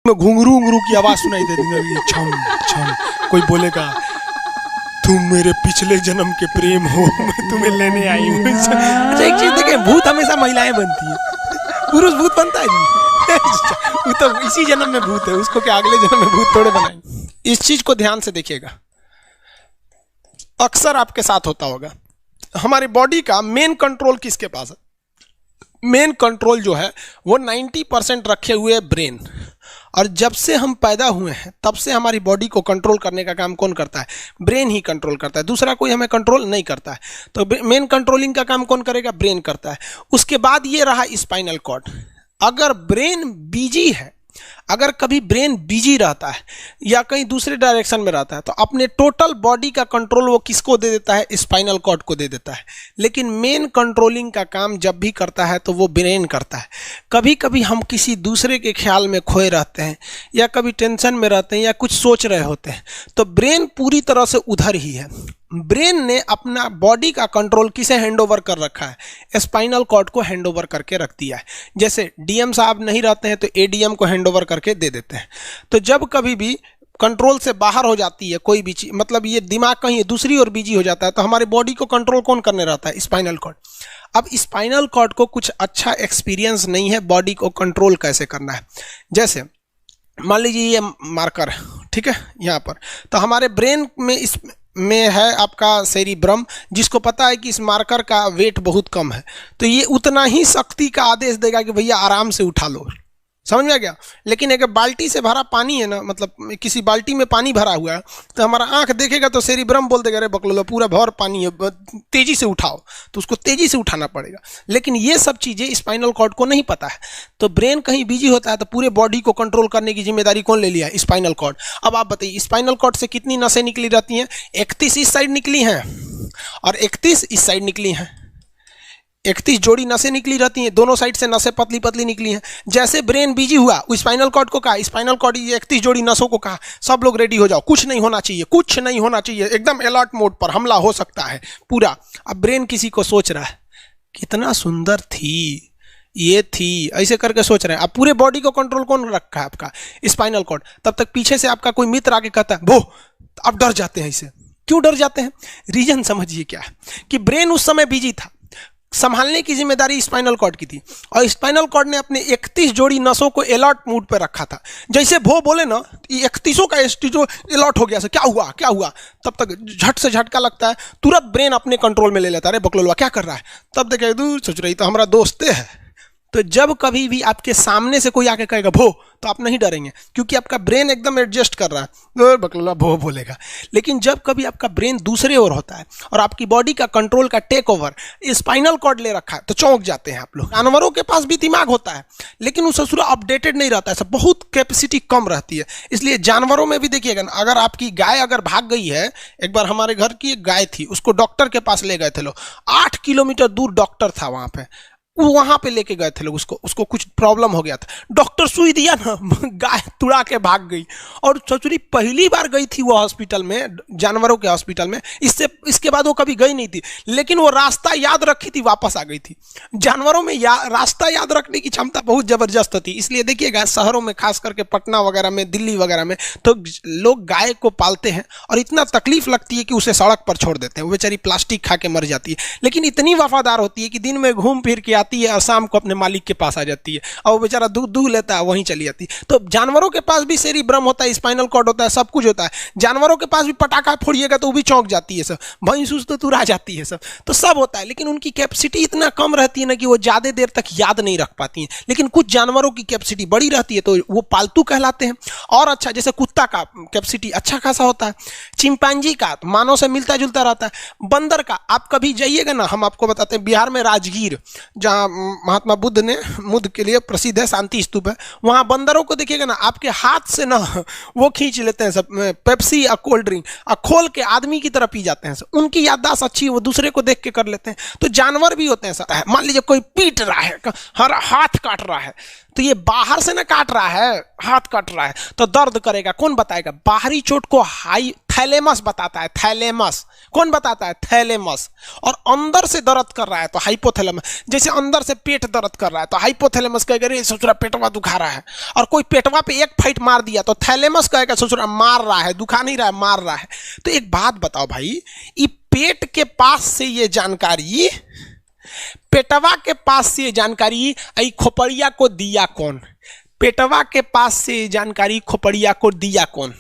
घुंघरू घुंघरू की आवाज सुनाई दे देगी, छम छम। कोई बोलेगा तुम मेरे पिछले जन्म के प्रेम हो, मैं तुम्हें लेने आई हूँ। अच्छा एक चीज देखें, भूत हमेशा महिलाएं बनती है, पुरुष भूत बनता है नहीं। वो तो इसी जन्म में भूत है, उसको क्या अगले जन्म में भूत थोड़े बनाएंगे। इस चीज को ध्यान से देखिएगा, अक्सर आपके साथ होता होगा। हमारी बॉडी का मेन कंट्रोल किसके पास है? मेन कंट्रोल जो है वो 90% रखे हुए ब्रेन। और जब से हम पैदा हुए हैं तब से हमारी बॉडी को कंट्रोल करने का काम कौन करता है? ब्रेन ही कंट्रोल करता है, दूसरा कोई हमें कंट्रोल नहीं करता है। तो मेन कंट्रोलिंग का काम कौन करेगा? ब्रेन करता है। उसके बाद ये रहा स्पाइनल कॉर्ड। अगर ब्रेन बिजी है, अगर कभी ब्रेन बिजी रहता है या कहीं दूसरे डायरेक्शन में रहता है, तो अपने टोटल बॉडी का कंट्रोल वो किसको दे देता है? स्पाइनल कॉर्ड को दे देता है। लेकिन मेन कंट्रोलिंग का काम जब भी करता है तो वो ब्रेन करता है। कभी कभी हम किसी दूसरे के ख्याल में खोए रहते हैं या कभी टेंशन में रहते हैं या कुछ सोच रहे होते हैं, तो ब्रेन पूरी तरह से उधर ही है। ब्रेन ने अपना बॉडी का कंट्रोल किसे हैंडओवर कर रखा है? स्पाइनल कॉर्ड को हैंडओवर करके रख दिया है। जैसे डीएम साहब नहीं रहते हैं तो एडीएम को हैंडओवर करके दे देते हैं। तो जब कभी भी कंट्रोल से बाहर हो जाती है कोई भी चीज, मतलब ये दिमाग कहीं दूसरी ओर बिजी हो जाता है, तो हमारी बॉडी को कंट्रोल कौन करने रहता है? Spinal cord. अब स्पाइनल कॉर्ड को कुछ अच्छा एक्सपीरियंस नहीं है बॉडी को कंट्रोल कैसे करना है। जैसे मान लीजिए ये मार्कर, ठीक है, यहाँ पर, तो हमारे ब्रेन में इस में है आपका सेरिब्रम, जिसको पता है कि इस मार्कर का वेट बहुत कम है, तो ये उतना ही शक्ति का आदेश देगा कि भैया आराम से उठा लो। समझ में आ गया? लेकिन अगर बाल्टी से भरा पानी है ना, मतलब किसी बाल्टी में पानी भरा हुआ है, तो हमारा आंख देखेगा तो सेरिब्रम बोल देगा अरे बकलोलो पूरा भर पानी है, तेजी से उठाओ, तो उसको तेजी से उठाना पड़ेगा। लेकिन ये सब चीजें स्पाइनल कॉर्ड को नहीं पता है। तो ब्रेन कहीं बिजी होता है तो पूरे बॉडी को कंट्रोल करने की जिम्मेदारी कौन ले लिया? Spinal cord. अब आप बताइए स्पाइनल कॉर्ड से कितनी नसें निकली रहती हैं? 31 इस साइड निकली हैं और 31 इस साइड निकली हैं। 31 जोड़ी नसें निकली रहती हैं, दोनों साइड से नसें पतली पतली निकली हैं। जैसे ब्रेन बिजी हुआ, स्पाइनल कॉर्ड को कहा, स्पाइनल कॉर्ड 31 जोड़ी नसों को कहा, सब लोग रेडी हो जाओ, कुछ नहीं होना चाहिए, कुछ नहीं होना चाहिए, एकदम अलर्ट मोड पर, हमला हो सकता है पूरा। अब ब्रेन किसी को सोच रहा है कितना सुंदर थी ये थी, ऐसे करके सोच रहे हैं। अब पूरे बॉडी को कंट्रोल कौन रखा है? आपका स्पाइनल कॉर्ड। तब तक पीछे से आपका कोई मित्र आके कहता है वो, अब डर जाते हैं। इसे क्यों डर जाते हैं? रीजन समझिए क्या है कि ब्रेन उस समय बिजी था, संभालने की जिम्मेदारी स्पाइनल कॉर्ड की थी, और स्पाइनल कॉर्ड ने अपने 31 जोड़ी नसों को अलर्ट मूड पर रखा था। जैसे भो बोले ना, 31 का जो अलर्ट हो गया, क्या हुआ क्या हुआ, तब तक झट से झटका लगता है, तुरंत ब्रेन अपने कंट्रोल में ले लेता है। अरे बकलोलवा क्या कर रहा है? तब देखे दूर सोच रही तो हमारा दोस्ते है। तो जब कभी भी आपके सामने से कोई आके कहेगा भो, तो आप नहीं डरेंगे, क्योंकि आपका ब्रेन एकदम एडजस्ट कर रहा है, बकलोला भो बोलेगा। लेकिन जब कभी आपका ब्रेन दूसरे ओर होता है और आपकी बॉडी का कंट्रोल का टेक ओवर स्पाइनल कॉर्ड ले रखा है, तो चौंक जाते हैं आप लोग। जानवरों के पास भी दिमाग होता है, लेकिन वो ससुरा अपडेटेड नहीं रहता है, सब बहुत कैपेसिटी कम रहती है। इसलिए जानवरों में भी देखिएगा ना, अगर आपकी गाय अगर भाग गई है, एक बार हमारे घर की एक गाय थी, उसको डॉक्टर के पास ले गए थे लोग, 8 किलोमीटर दूर डॉक्टर था वहां पे लेके गए थे लोग, उसको कुछ प्रॉब्लम हो गया था, डॉक्टर सुई दिया ना, गाय तुड़ा के भाग गई। और ससुरी पहली बार गई थी वो हॉस्पिटल में, जानवरों के हॉस्पिटल में, इसके बाद वो कभी गई नहीं थी, लेकिन वो रास्ता याद रखी थी, वापस आ गई थी। जानवरों में रास्ता याद रखने की क्षमता बहुत जबरदस्त होती है। इसलिए देखिएगा शहरों में, खास करके पटना वगैरह में, दिल्ली वगैरह में, तो लोग गाय को पालते हैं और इतना तकलीफ लगती है कि उसे सड़क पर छोड़ देते हैं, वो बेचारी प्लास्टिक खा के मर जाती है। लेकिन इतनी वफादार होती है कि दिन में घूम फिर के आती है और शाम को अपने मालिक के पास आ जाती है, और वो बेचारा दूध दूह लेता है, वहीं चली जाती है। तो जानवरों के पास भी सेरिब्रम होता है, स्पाइनल कॉर्ड होता है, सब कुछ होता है। जानवरों के पास भी पटाखा फोड़िएगा तो वो भी चौंक जाती है, सब भैंस तो तुरा जाती है, तो सब होता है। लेकिन उनकी कैपेसिटी इतना कम रहती है ना कि वो ज्यादा देर तक याद नहीं रख पाती हैं। लेकिन कुछ जानवरों की कैपेसिटी बड़ी रहती है, तो वो पालतू कहलाते हैं। और अच्छा, जैसे कुत्ता का कैपेसिटी अच्छा खासा होता है, चिंपांजी का मानव से मिलता जुलता रहता है, बंदर का आप कभी जाइएगा ना, हम आपको बताते हैं, बिहार में राजगीर, जहाँ महात्मा बुद्ध के लिए प्रसिद्ध है, शांति स्तूप है, वहां बंदरों को देखिएगा ना, आपके हाथ से ना वो खींच लेते हैं सब पेप्सी या कोल्ड ड्रिंक, और खोल के आदमी की तरह पी जाते हैं सब। उनकी याददाश्त अच्छी है, वो दूसरे को देख के कर लेते हैं। तो जानवर भी होते हैं। मान लीजिए कोई पीट रहा है, हर हाथ काट रहा है, तो ये बाहर से ना काट रहा है, हाथ कट रहा है तो दर्द करेगा। कौन बताएगा? बाहरी चोट को हाई थैलेमस बताता है, थैलेमस। कौन बताता है? थैलेमस। और अंदर से दर्द कर रहा है तो हाइपोथैलेमस। जैसे अंदर से पेट दर्द कर रहा है तो हाइपोथैलेमस कहेगा रे ससुरा पेटवा दुखा रहा है। और कोई पेटवा पे एक फाइट मार दिया तो थैलेमस कहेगा ससुरा मार रहा है, दुखा नहीं रहा है, मार रहा है। तो एक बात बताओ भाई, ये पेट के पास से ये जानकारी, पेटवा के पास से जानकारी आई खोपड़िया को दिया कौन? पेटवा के पास से जानकारी खोपड़िया को दिया कौन?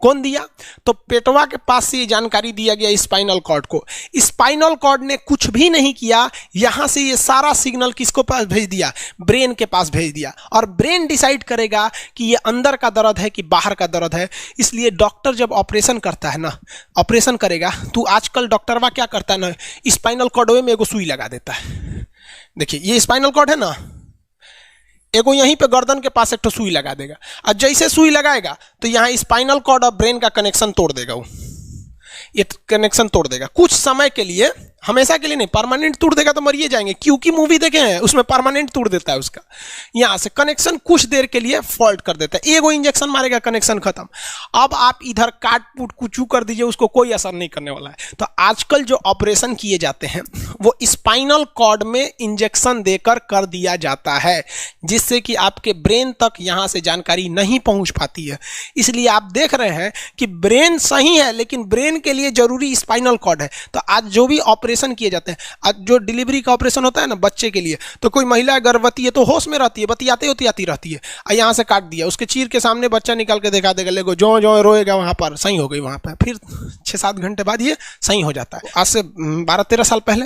कौन दिया? तो पेटवा के पास से जानकारी दिया गया स्पाइनल कॉर्ड को। स्पाइनल कॉर्ड ने कुछ भी नहीं किया, यहां से ये सारा सिग्नल किसको पास भेज दिया? ब्रेन के पास भेज दिया। और ब्रेन डिसाइड करेगा कि ये अंदर का दर्द है कि बाहर का दर्द है। इसलिए डॉक्टर जब ऑपरेशन करता है ना, ऑपरेशन करेगा तो आजकल डॉक्टरवा क्या करता है ना, स्पाइनल कॉर्ड में एगो सुई लगा देता है। देखिए ये स्पाइनल कॉर्ड है ना, एगो यहीं पे गर्दन के पास एक तो सुई लगा देगा। और जैसे सुई लगाएगा तो यहाँ स्पाइनल कॉर्ड और ब्रेन का कनेक्शन तोड़ देगा। वो ये कनेक्शन तोड़ देगा कुछ समय के लिए, हमेशा के लिए नहीं। परमानेंट तोड़ देगा तो मरिए जाएंगे, क्योंकि मूवी देखे हैं उसमें परमानेंट तोड़ देता है उसका। यहां से कनेक्शन कुछ देर के लिए फॉल्ट कर देता है, एगो इंजेक्शन मारेगा, कनेक्शन खत्म। अब आप इधर काट पुट कुचू कर दीजिए, उसको कोई असर नहीं करने वाला है। तो आजकल जो ऑपरेशन किए जाते हैं वो स्पाइनल कॉर्ड में इंजेक्शन देकर कर दिया जाता है, जिससे कि आपके ब्रेन तक यहां से जानकारी नहीं पहुंच पाती है। इसलिए आप देख रहे हैं कि ब्रेन सही है लेकिन ब्रेन के लिए जरूरी स्पाइनल कॉर्ड है। तो आज जो भी ऑपरेशन किए जाते हैं, आज जो डिलीवरी का ऑपरेशन होता है ना बच्चे के लिए, तो कोई महिला गर्भवती है तो होश में रहती है, बतियाते होती रहती है, यहाँ से काट दिया, उसके चीर के सामने बच्चा निकाल के दिखा देगा, लेगो जो जो रोएगा वहां पर सही हो गई, वहां पर फिर 6-7 घंटे बाद ये सही हो जाता है। आज से 12-13 साल पहले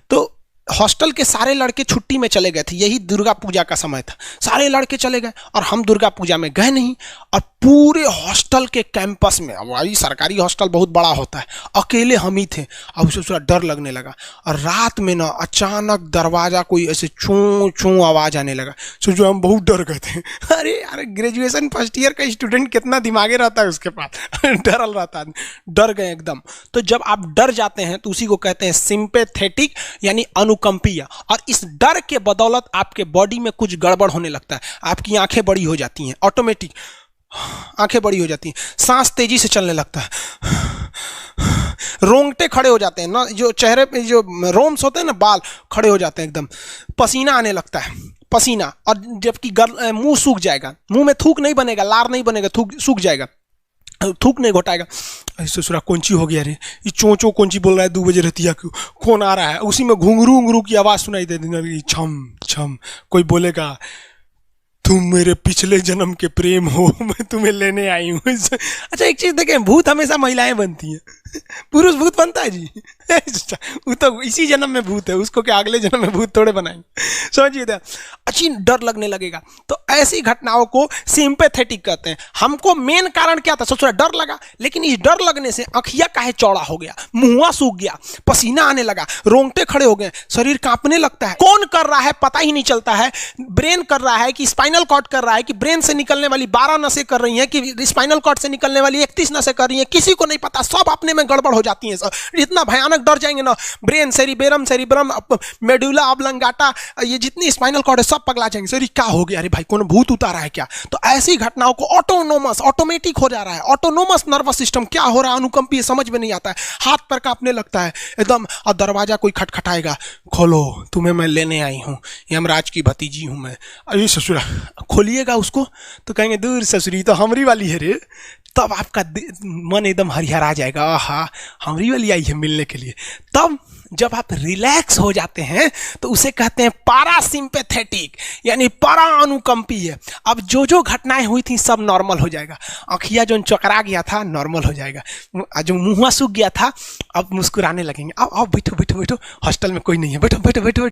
तो हॉस्टल के सारे लड़के छुट्टी में चले गए थे, यही दुर्गा पूजा का समय था, सारे लड़के चले गए और हम दुर्गा पूजा में गए नहीं। और पूरे हॉस्टल के कैंपस में, अब वही सरकारी हॉस्टल बहुत बड़ा होता है, अकेले हम ही थे। अब उसे थोड़ा डर लगने लगा और रात में ना अचानक दरवाजा कोई ऐसे चूं चूं आवाज आने लगा। सोचो हम बहुत डर गए थे। अरे यार ग्रेजुएशन फर्स्ट ईयर का स्टूडेंट कितना दिमागे रहता है उसके पास, डरल रहता है, डर गए एकदम। तो जब आप डर जाते हैं तो उसी को कहते हैं सिंपैथेटिक यानी अनुकंपीय। और इस डर के बदौलत आपके बॉडी में कुछ गड़बड़ होने लगता है, आपकी आंखें बड़ी हो जाती हैं, ऑटोमेटिक आंखें बड़ी हो जाती हैं, सांस तेजी से चलने लगता है, रोंगटे खड़े हो जाते हैं ना, जो चेहरे पे जो रोम्स होते हैं ना, बाल खड़े हो जाते हैं एकदम, पसीना आने लगता है, पसीना। और जबकि मुंह सूख जाएगा, मुंह में थूक नहीं बनेगा, लार नहीं बनेगा, थूक सूख जाएगा, थूक नहीं घोटाएगा। ससुरा कौनची हो गया रे, ये चोंचो कौनची बोल रहा है 2 बजे रतिया, कौन आ रहा है? उसी में घुंघरू घुंघरू की आवाज सुनाई दे देगी, छम छम। कोई बोलेगा तुम मेरे पिछले जन्म के प्रेम हो, मैं तुम्हें लेने आई हूँ। अच्छा एक चीज देखें, भूत हमेशा महिलाएं बनती हैं, पुरुष भूत बनता है जी? वो तो इसी जन्म में भूत है, उसको क्या अगले जन्म में भूत थोड़े बनाएंगे? समझिए, अच्छी डर लगने लगेगा। तो ऐसी घटनाओं को सिंपैथेटिक कहते हैं। हमको मेन कारण क्या था? सोच रहा डर लगा, लेकिन इस डर लगने से आंखिया काहे चौड़ा हो गया, मुंह सूख गया, पसीना आने लगा, रोंगटे खड़े हो गए, शरीर कांपने लगता है। कौन कर रहा है पता ही नहीं चलता है। ब्रेन कर रहा है कि स्पाइनल कॉर्ड कर रहा है कि ब्रेन से निकलने वाली 12 नसें कर रही हैं कि स्पाइनल कॉर्ड से निकलने वाली 31 नसें कर रही हैं, किसी को नहीं पता, सब अपने में गड़बड़ हो जाती हैं। इतना भयानक डर जाएंगे ना, ब्रेन, सेरिबेरम, मेडुला ऑब्लंगाटा, ये जितनी स्पाइनल कॉर्ड है सब पगला जाएंगे। सर क्या हो गया? अरे भाई कौन भूत उतारा है क्या? तो ऐसी घटनाओं को ऑटोमेटिक हो जा रहा है, ऑटोनोमस नर्वस सिस्टम क्या हो रहा है, अनुकंपीय, समझ में नहीं आता है, हाथ पर कांपने लगता है एकदम। और दरवाजा कोई खटखटाएगा, खोलो तुम्हें मैं लेने आई हूँ, यमराज की भतीजी हूँ मैं। अरे ससुरा, खोलिएगा उसको तो कहेंगे दूर ससुरी तो हमरी वाली है रे। तब आपका मन एकदम हरिहरा जाएगा, आहा हमरी वाली आई है मिलने के लिए। तब जब आप रिलैक्स हो जाते हैं तो उसे कहते हैं पारासिम्पैथेटिक यानी परा अनुकंपीय। अब जो जो घटनाएं हुई थी सब नॉर्मल हो जाएगा। आँखिया जो चकरा गया था नॉर्मल हो जाएगा, जो मुँह सूख गया था अब मुस्कुराने लगेंगे। अब बैठो बैठो बैठो, हॉस्टल में कोई नहीं है, बैठो बैठो बैठो बैठो।